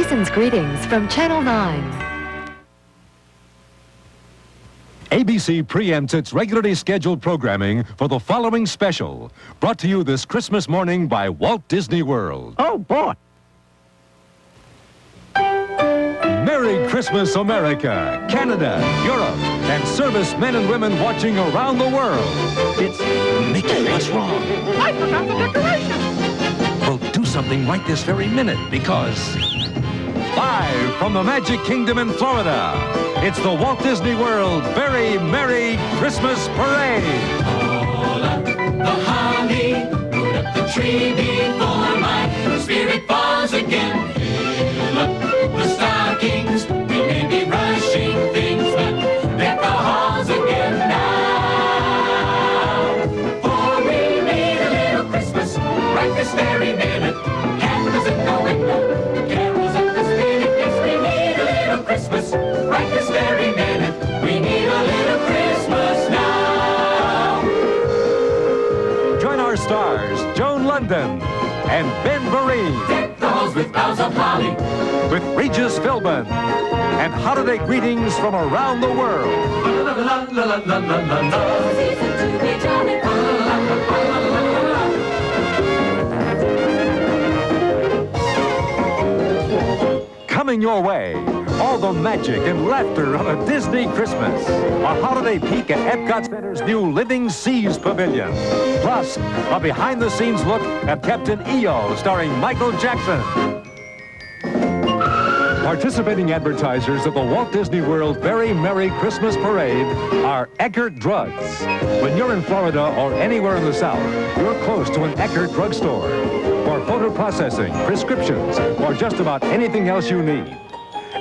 Season's greetings from Channel 9. ABC preempts its regularly scheduled programming for the following special, brought to you this Christmas morning by Walt Disney World. Oh, boy. Merry Christmas, America, Canada, Europe, and servicemen and women watching around the world. It's Mickey. What's wrong? I forgot the decorations. Well, do something right this very minute, because live from the Magic Kingdom in Florida, it's the Walt Disney World Very Merry Christmas Parade. All up the holly, put up the tree before my spirit falls again. Fill up the stockings, we may be rushing things, but deck the halls again now. For we need a little Christmas right this very minute. Candles in the window, carols in the spirit. Yes, we need a little Christmas right this very minute. We need a little Christmas now. Join our stars, Joan London and Ben Vereen, Deck the halls with boughs of holly, with Regis Philbin and holiday greetings from around the world. la la la la la la la la. Season to be jolly. Coming your way, all the magic and laughter of a Disney Christmas. A holiday peek at Epcot Center's new Living Seas Pavilion. Plus, a behind-the-scenes look at Captain EO starring Michael Jackson. Participating advertisers of the Walt Disney World Very Merry Christmas Parade are ECKERD Drugs. When you're in Florida or anywhere in the South, you're close to an ECKERD drugstore. For photo processing, prescriptions, or just about anything else you need.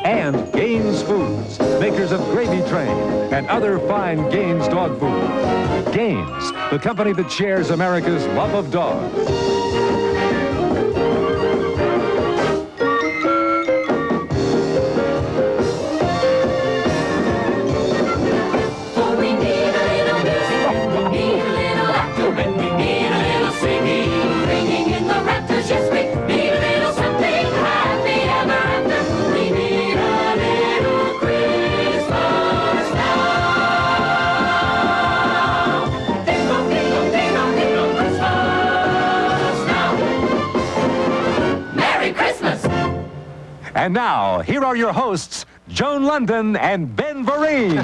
And Gaines Foods, makers of Gravy Train and other fine Gaines dog food. Gaines, the company that shares America's love of dogs. And now, here are your hosts, Joan London and Ben Vereen.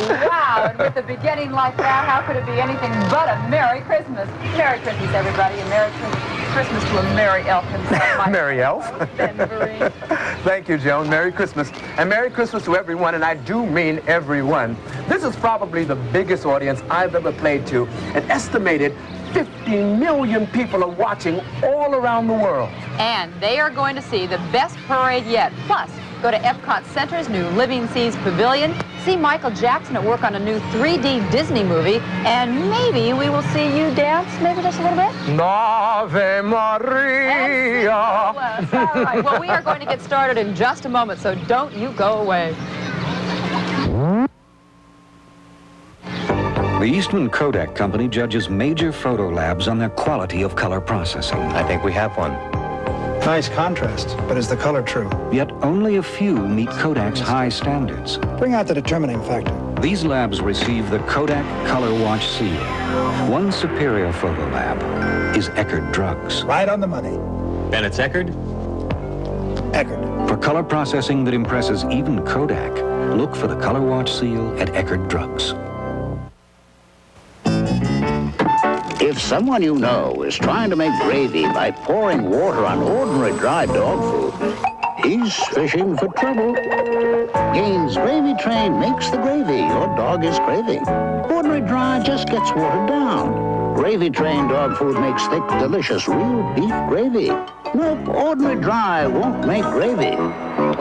Wow, and with the beginning like that, how could it be anything but a Merry Christmas? Merry Christmas, everybody, and Merry Christmas to a Merry Elf himself. Merry Elf. Ben Vereen. Thank you, Joan. Merry Christmas. And Merry Christmas to everyone, and I do mean everyone. This is probably the biggest audience I've ever played to. An estimated 50 million people are watching all around the world. And they are going to see the best parade yet. Plus, go to Epcot Center's new Living Seas Pavilion, see Michael Jackson at work on a new 3D Disney movie, and maybe we will see you dance, maybe just a little bit? Ave Maria. All right. Well, we are going to get started in just a moment, so don't you go away. The Eastman Kodak Company judges major photo labs on their quality of color processing. I think we have one. Nice contrast, but is the color true? Yet only a few meet Kodak's high standards. Bring out the determining factor. These labs receive the Kodak Color Watch seal. One superior photo lab is ECKERD Drugs. Right on the money. And it's ECKERD? ECKERD. For color processing that impresses even Kodak, look for the Color Watch seal at ECKERD Drugs. If someone you know is trying to make gravy by pouring water on ordinary dry dog food, he's fishing for trouble. Gaines Gravy Train makes the gravy your dog is craving. Ordinary dry just gets watered down. Gravy Train dog food makes thick, delicious, real beef gravy. Nope, ordinary dry won't make gravy.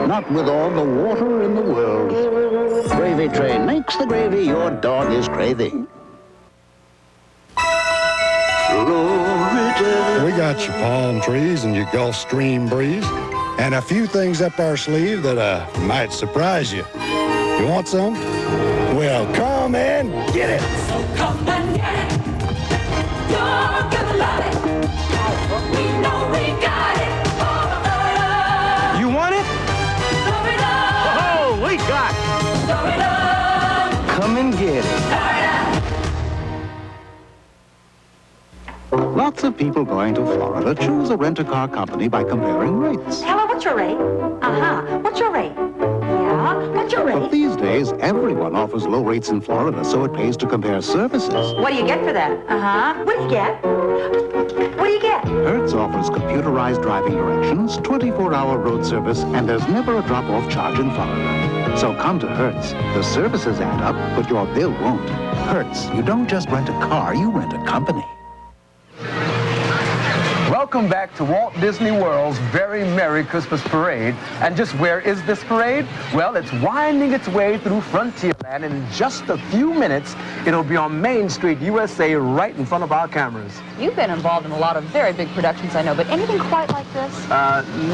Not with all the water in the world. Gravy Train makes the gravy your dog is craving. We got your palm trees and your Gulf Stream breeze and a few things up our sleeve that might surprise you. You want some? Well, come and get it. So come and get it. You're gonna love it. We know we got it. All of Lots of people going to Florida choose a rent-a-car company by comparing rates. Hello, what's your rate? Uh-huh. What's your rate? Yeah, what's your rate? But these days, everyone offers low rates in Florida, so it pays to compare services. What do you get for that? Uh-huh. What do you get? What do you get? Hertz offers computerized driving directions, 24-hour road service, and there's never a drop-off charge in Florida. So come to Hertz. The services add up, but your bill won't. Hertz, you don't just rent a car, you rent a company. Welcome back to Walt Disney World's very Merry Christmas Parade. And just where is this parade? Well, it's winding its way through Frontierland, and in just a few minutes, it'll be on Main Street, USA, right in front of our cameras. You've been involved in a lot of very big productions, I know, but anything quite like this?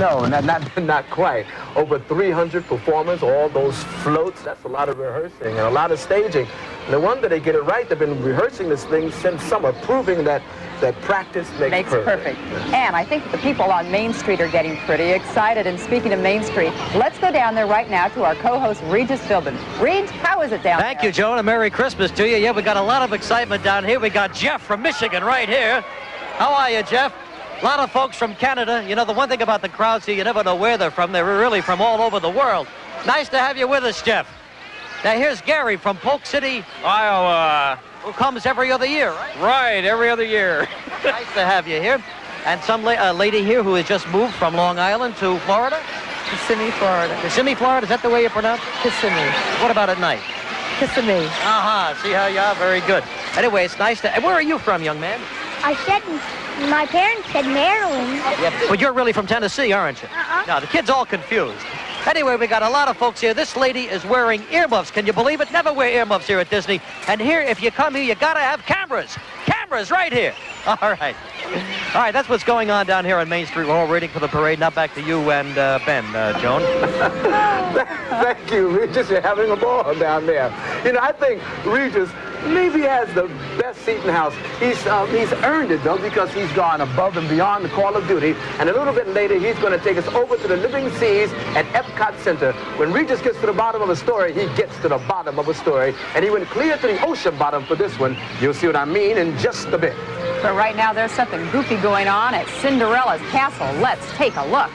No, not quite. Over 300 performers, all those floats, that's a lot of rehearsing and a lot of staging. No wonder they get it right. They've been rehearsing this thing since summer, proving that practice makes perfect. And I think the people on Main Street are getting pretty excited. And speaking of Main Street, let's go down there right now to our co-host, Regis Philbin. Reg, how is it down there? Thank you, Joan, and Merry Christmas to you. Yeah, we got a lot of excitement down here. We got Jeff from Michigan right here. How are you, Jeff? A lot of folks from Canada. You know, the one thing about the crowds here, you never know where they're from. They're really from all over the world. Nice to have you with us, Jeff. Now, here's Gary from Polk City, Iowa, who comes every other year, right? Right, every other year. Nice to have you here. And some lady here who has just moved from Long Island to Florida? Kissimmee, Florida. Kissimmee, Florida? Is that the way you pronounce it? Kissimmee. What about at night? Kissimmee. Uh-huh. See how you are? Very good. Anyway, it's nice to... Where are you from, young man? I said... My parents said Maryland. Yeah, but you're really from Tennessee, aren't you? Uh-uh. No, the kid's all confused. Anyway, we got a lot of folks here. This lady is wearing earmuffs. Can you believe it? Never wear earmuffs here at Disney. And here, if you come here, you got to have cameras. Cameras right here. All right. All right, that's what's going on down here on Main Street. We're all waiting for the parade. Now back to you and Ben, Joan. Thank you, Regis. You're having a ball down there. You know, I think Regis maybe has the best seat in the house. He's earned it, though, because he's gone above and beyond the call of duty. And a little bit later, he's going to take us over to the living seas at Epcot Center. When Regis gets to the bottom of a story, he gets to the bottom of a story. And he went clear to the ocean bottom for this one. You'll see what I mean in just a bit. But right now, there's something goofy going on at Cinderella's castle. Let's take a look.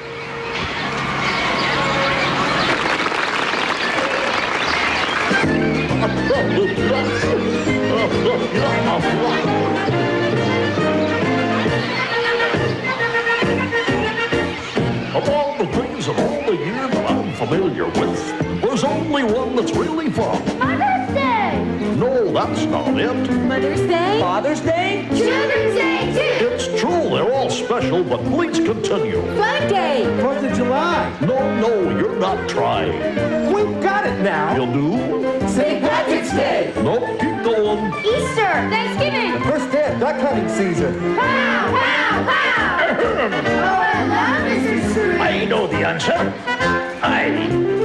Of all the things of all the year that I'm familiar with, there's only one that's really fun. Mother's Day! No, that's not it. Mother's Day? Father's Day? Children's Day, too! It's true, they're all special, but please continue. Flag Day! 4th of July. No, you're not trying. We've got it now. You do? St. Patrick's Day. Nope, keep going. Easter! Thanksgiving! First day of duck hunting season. Pow! Pow! Pow! Oh, I love Mr. Sweet! I know the answer.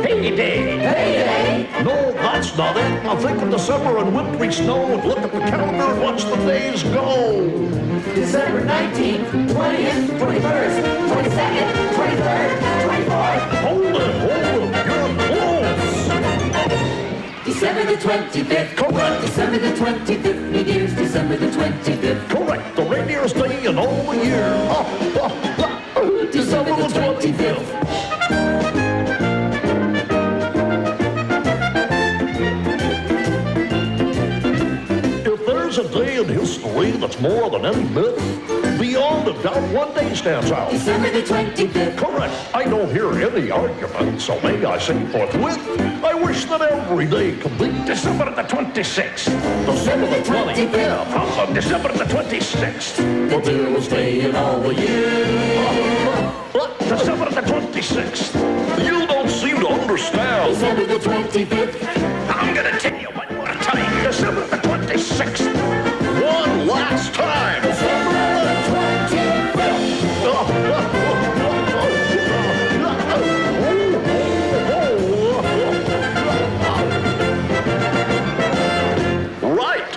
Payday. Payday? No, that's not it. Now think of December and wintry snow and look at the calendar and watch the days go. December 19th, 20th, 21st, 22nd, 23rd, 24th. Hold it. You're close. December the 25th. Correct. December the 25th. New Year's December the 25th. Correct. The reindeer's day in all the year. December the 25th. There's a day in history that's more than any myth. Beyond a doubt, one day stands out. December the 25th. Correct. I don't hear any argument, so may I say forthwith, I wish that every day could be December the 26th. December the 25th. December the 26th. The dearest day in all the year. December the 26th. You don't seem to understand. December the 25th. I'm gonna tell you one more time. December the 26th. One last time. December the 25th. Right.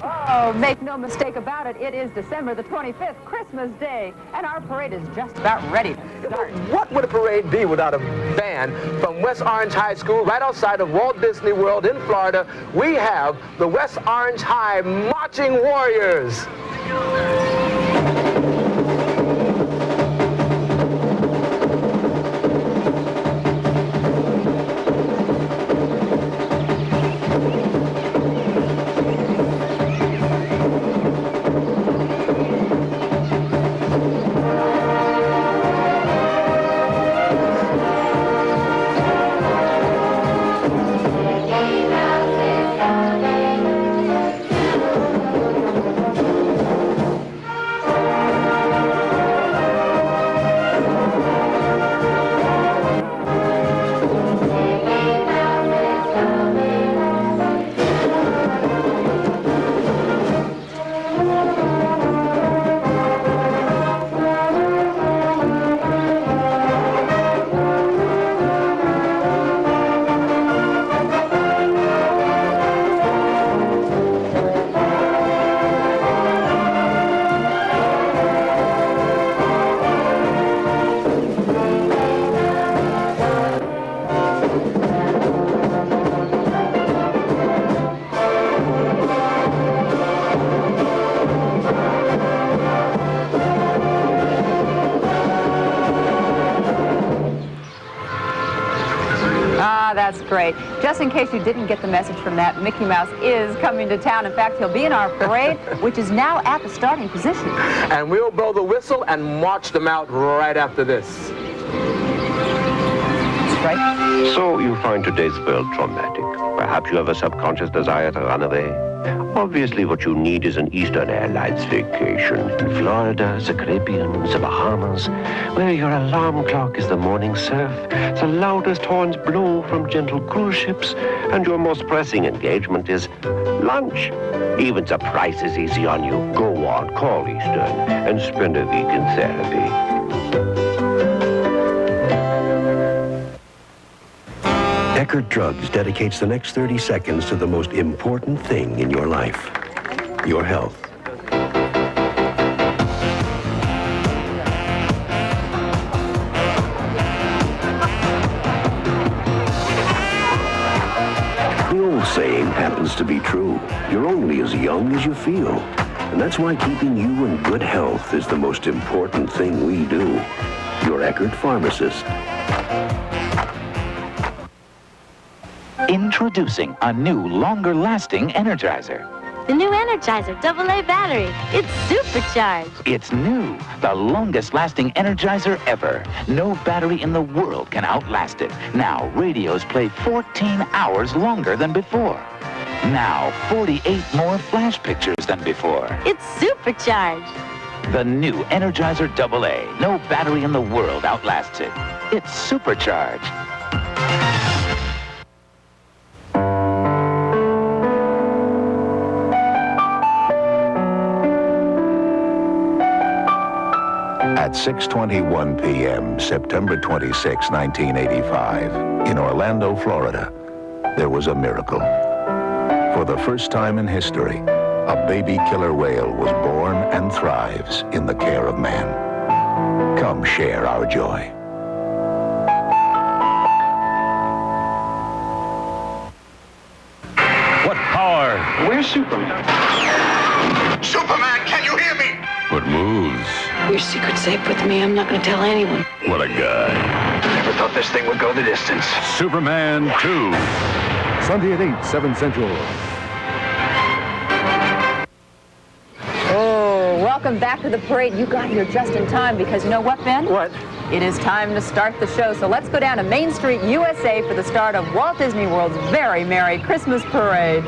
Oh, make no no mistake about it, it is December the 25th, Christmas Day, and our parade is just about ready to start. What would a parade be without a band? From West Orange High School, right outside of Walt Disney World in Florida, we have the West Orange High Marching Warriors. That's great. Just in case you didn't get the message from that, Mickey Mouse is coming to town. In fact, he'll be in our parade, which is now at the starting position. And we'll blow the whistle and march them out right after this. That's right. So you find today's world traumatic. Perhaps you have a subconscious desire to run away. Obviously, what you need is an Eastern Airlines vacation in Florida, the Caribbean, the Bahamas, where your alarm clock is the morning surf, the loudest horns blow from gentle cruise ships, and your most pressing engagement is lunch. Even the price is easy on you. Go on, call Eastern, and spend a week in therapy. ECKERD Drugs dedicates the next 30 seconds to the most important thing in your life, your health. The old saying happens to be true. You're only as young as you feel. And that's why keeping you in good health is the most important thing we do. Your ECKERD pharmacist. Introducing a new, longer-lasting Energizer. The new Energizer AA battery. It's supercharged. It's new, the longest-lasting Energizer ever. No battery in the world can outlast it. Now, radios play 14 hours longer than before. Now, 48 more flash pictures than before. It's supercharged. The new Energizer AA. No battery in the world outlasts it. It's supercharged. At 6:21 p.m., September 26, 1985, in Orlando, Florida, there was a miracle. For the first time in history, a baby killer whale was born and thrives in the care of man. Come share our joy. What power? Where's Superman? Superman, can you hear me? What moves? Your secret's safe with me. I'm not going to tell anyone. What a guy. Never thought this thing would go the distance. Superman 2. Sunday at 8, 7 Central. Oh, welcome back to the parade. You got here just in time because you know what, Ben? What? It is time to start the show. So let's go down to Main Street, USA for the start of Walt Disney World's very merry Christmas parade.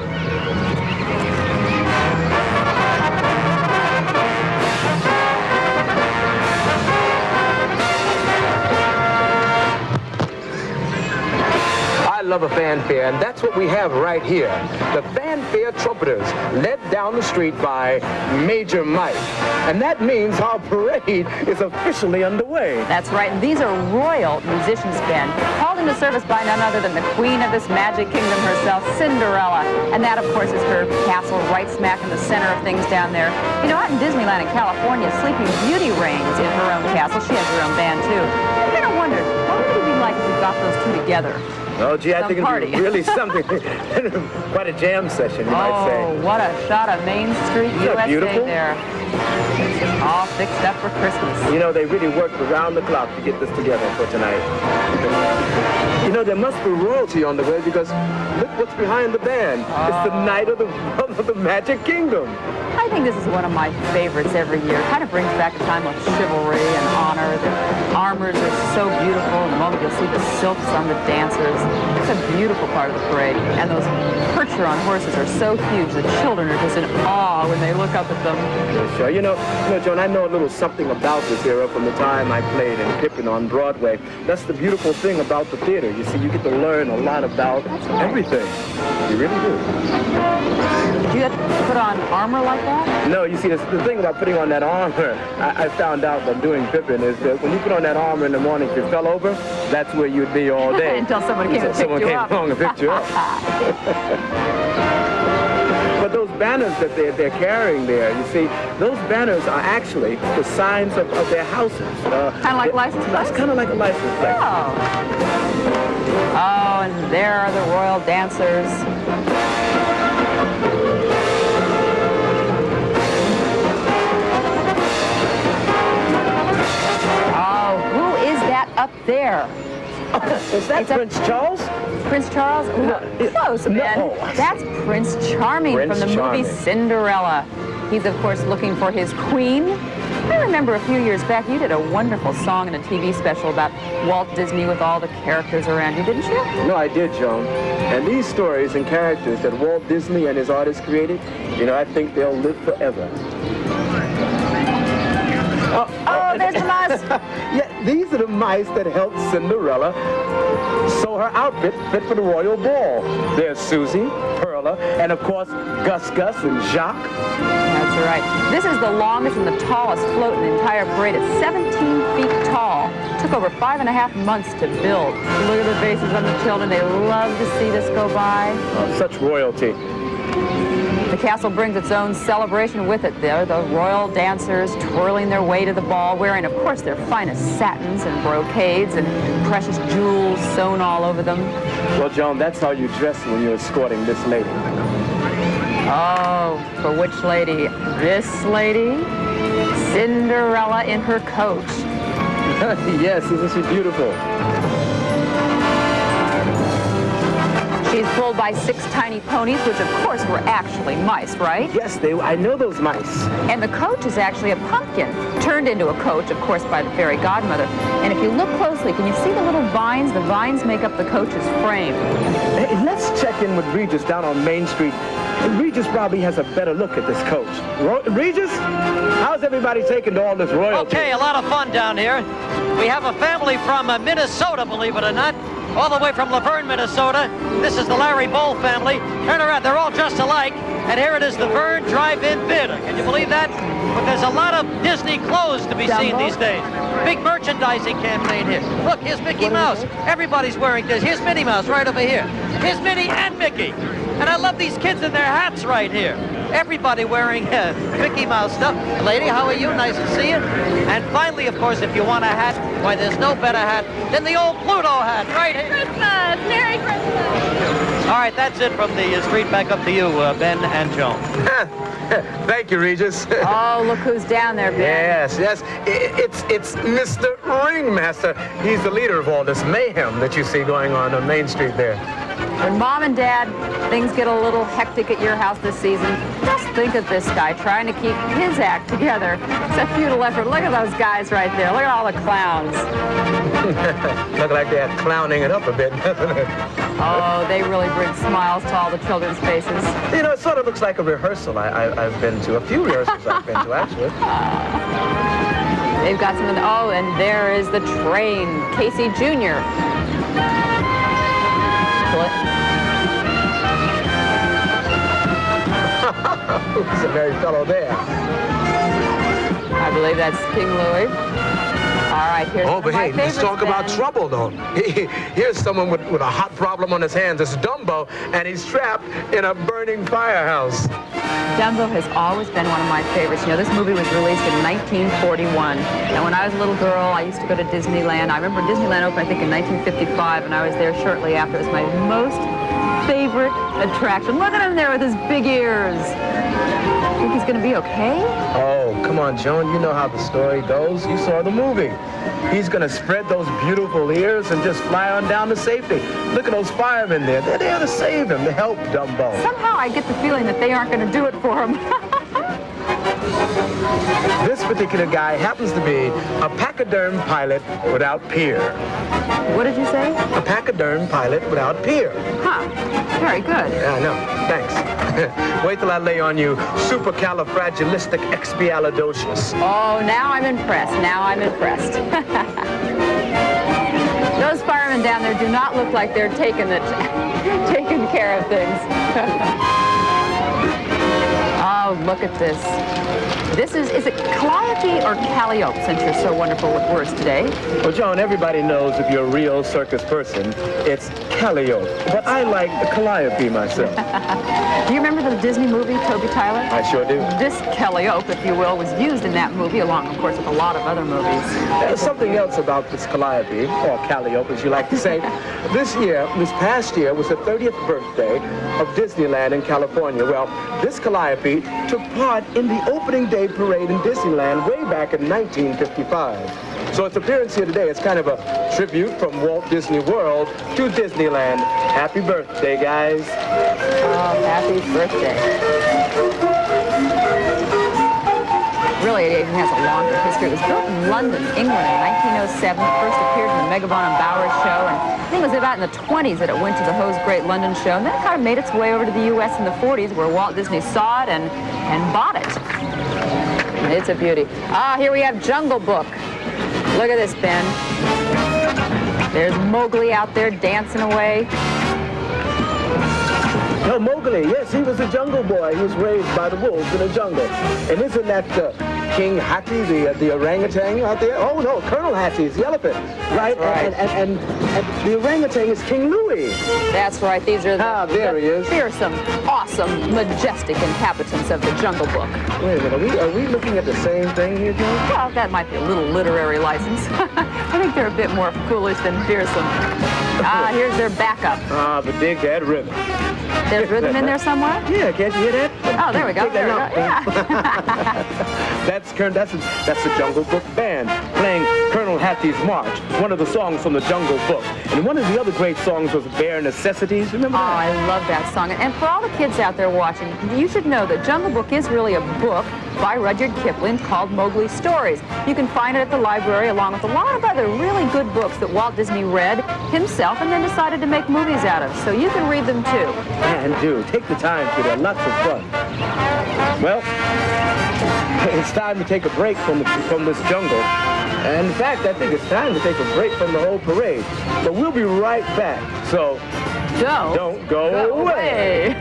love a fanfare, and that's what we have right here. The fanfare trumpeters, led down the street by Major Mike. And that means our parade is officially underway. That's right, and these are royal musicians, Ben, called into service by none other than the queen of this magic kingdom herself, Cinderella. And that, of course, is her castle right smack in the center of things down there. You know, out in Disneyland in California, Sleeping Beauty reigns in her own castle. She has her own band, too. I kind of wondered, what would it be like if we got those two together? Oh, gee, I think it'd be really something. Quite a jam session, you might say. Oh, what a shot of Main Street, USA beautiful? there. All fixed up for Christmas. You know, they really worked around the clock to get this together for tonight. You know, there must be royalty on the way because look what's behind the band. It's the night of the Magic Kingdom. I think this is one of my favorites every year. It kind of brings back a time of chivalry and honor. The armors are so beautiful. In a moment you'll see the silks on the dancers. It's a beautiful part of the parade. And those percher-on horses are so huge. The children are just in awe when they look up at them. Yeah, sure. You know, Joan, I know a little something about this era from the time I played in Pippin on Broadway. That's the beautiful thing about the theater. You see, you get to learn a lot about everything. You really do. Did you have to put on armor like that? No, you see, the thing about putting on that armor, I found out by doing Pippin, is that when you put on that armor in the morning, if you fell over, that's where you'd be all day. Until someone came and picked you up. Someone came along and picked you up. But those banners that they're carrying there, you see, those banners are actually the signs of their houses. Kind of like license plates? It's kind of like a license plate. Oh, and there are the royal dancers. Oh, who is that up there? Is that Prince Charles? Prince Charles? Close, man. No. That's Prince Charming from the movie Cinderella. He's, of course, looking for his queen. I remember a few years back, you did a wonderful song in a TV special about Walt Disney with all the characters around you, didn't you? No, I did, Joan. And these stories and characters that Walt Disney and his artists created, you know, I think they'll live forever. Oh, there's the mice. Yeah, these are the mice that helped Cinderella sew her outfit fit for the royal ball. There's Susie, Perla, and of course, Gus Gus and Jacques. That's right. This is the longest and the tallest float in the entire parade. It's 17 feet tall. Took over 5.5 months to build. Look at the faces on the children. They love to see this go by. Oh, such royalty. The castle brings its own celebration with it. There, the royal dancers twirling their way to the ball, wearing, of course, their finest satins and brocades and precious jewels sewn all over them. Well, Joan, that's how you dress when you're escorting this lady. Oh, for which lady? This lady? Cinderella in her coach. Yes, isn't she beautiful? She's pulled by 6 tiny ponies, which of course were actually mice, right? Yes, I know those mice. And the coach is actually a pumpkin, turned into a coach, of course, by the fairy godmother. And if you look closely, can you see the little vines? The vines make up the coach's frame. Hey, let's check in with Regis down on Main Street. Regis probably has a better look at this coach. Regis, how's everybody taking to all this royalty? Okay, a lot of fun down here. We have a family from Minnesota, believe it or not. All the way from Laverne, Minnesota. This is the Larry Bowl family. Turn around, they're all dressed alike. And here it is, the Verne Drive-In Theater. Can you believe that? But there's a lot of Disney clothes to be seen these days. Big merchandising campaign here. Look, here's Mickey Mouse. Everybody's wearing this. Here's Minnie Mouse right over here. Here's Minnie and Mickey. And I love these kids in their hats right here. Everybody wearing Mickey Mouse stuff. Lady, how are you? Nice to see you. And finally, of course, if you want a hat, why, there's no better hat than the old Pluto hat right here. Christmas! Merry Christmas! All right, that's it from the street. Back up to you, Ben and Joan. Thank you, Regis. Oh, look who's down there, Ben. Yes. It's Mr. Ringmaster. He's the leader of all this mayhem that you see going on Main Street there. When Mom and Dad, things get a little hectic at your house this season, just think of this guy trying to keep his act together. It's a futile effort. Look at those guys right there. Look at all the clowns. Look like they're clowning it up a bit, doesn't it? Oh, they really bring smiles to all the children's faces. You know, it sort of looks like a rehearsal I've been to. A few rehearsals I've been to, actually. They've got some of the... Oh, and there is the train. Casey Jr. Who's the merry fellow there? I believe that's King Louis. All right, here's Oh, one but of my hey, let's talk favorites, about Ben. trouble, though. Here's someone with a hot problem on his hands. It's Dumbo, and he's trapped in a burning firehouse. Dumbo has always been one of my favorites. You know, this movie was released in 1941. And when I was a little girl, I used to go to Disneyland. I remember Disneyland opened, I think, in 1955, and I was there shortly after. It was my most favorite attraction. Look at him there with his big ears. Think he's going to be okay? Oh, come on, Joan. You know how the story goes. You saw the movie. He's going to spread those beautiful ears and just fly on down to safety. Look at those firemen there. They're there to save him, to help Dumbo. Somehow I get the feeling that they aren't going to do it for him. This particular guy happens to be a pachyderm pilot without peer. What did you say? A pachyderm pilot without peer. Huh. Very good. Yeah, I know. Thanks. Wait till I lay on you supercalifragilisticexpialidocious. Oh, now I'm impressed. Now I'm impressed. Those firemen down there do not look like they're taking care of things. Oh, look at this. This is it calliope or calliope, since you're so wonderful with words today? Well, Joan, everybody knows if you're a real circus person, it's calliope. But I like the calliope myself. Do you remember the Disney movie, Toby Tyler? I sure do. This calliope, if you will, was used in that movie, along, of course, with a lot of other movies. There's something else about this calliope, or calliope, as you like to say. This past year, was the 30th birthday of Disneyland in California. Well, this calliope took part in the opening day parade in Disneyland way back in 1955. So its appearance here today is kind of a tribute from Walt Disney World to Disneyland. Happy birthday, guys. Oh, happy birthday. Really, it even has a longer history. It was built in London, England in 1907. It first appeared in the Megabon and Bauer show, and I think it was about in the 20s that it went to the Ho's Great London show, and then it kind of made its way over to the U.S. in the 40s, where Walt Disney saw it and bought it. It's a beauty. Ah, here we have Jungle Book. Look at this, Ben. There's Mowgli out there dancing away. No, Mowgli, yes, he was a jungle boy. He was raised by the wolves in the jungle. And isn't that King Hati, the orangutan out there? Oh, no, Colonel Hati is the elephant, right? Right. And the orangutan is King Louis. That's right. These are there he is. Fearsome, awesome, majestic inhabitants of the Jungle Book. Wait a minute, are we looking at the same thing here, John? Well, that might be a little literary license. I think they're a bit more foolish than fearsome. Ah, here's their backup. Ah, but dig that rhythm. There's rhythm in there somewhere? Yeah, can't you hear that? Oh, there we go. There we go. Yeah. That's the Jungle Book Band playing Colonel Hathi's March, one of the songs from the Jungle Book. And one of the other great songs was Bare Necessities. Remember that? Oh, I love that song. And for all the kids out there watching, you should know that Jungle Book is really a book by Rudyard Kipling called Mowgli's Stories. You can find it at the library along with a lot of other really good books that Walt Disney read himself and then decided to make movies out of. So you can read them too. And do. Take the time to. They're lots of fun. Well, it's time to take a break from this jungle. And in fact, I think it's time to take a break from the whole parade. But we'll be right back. So don't go away.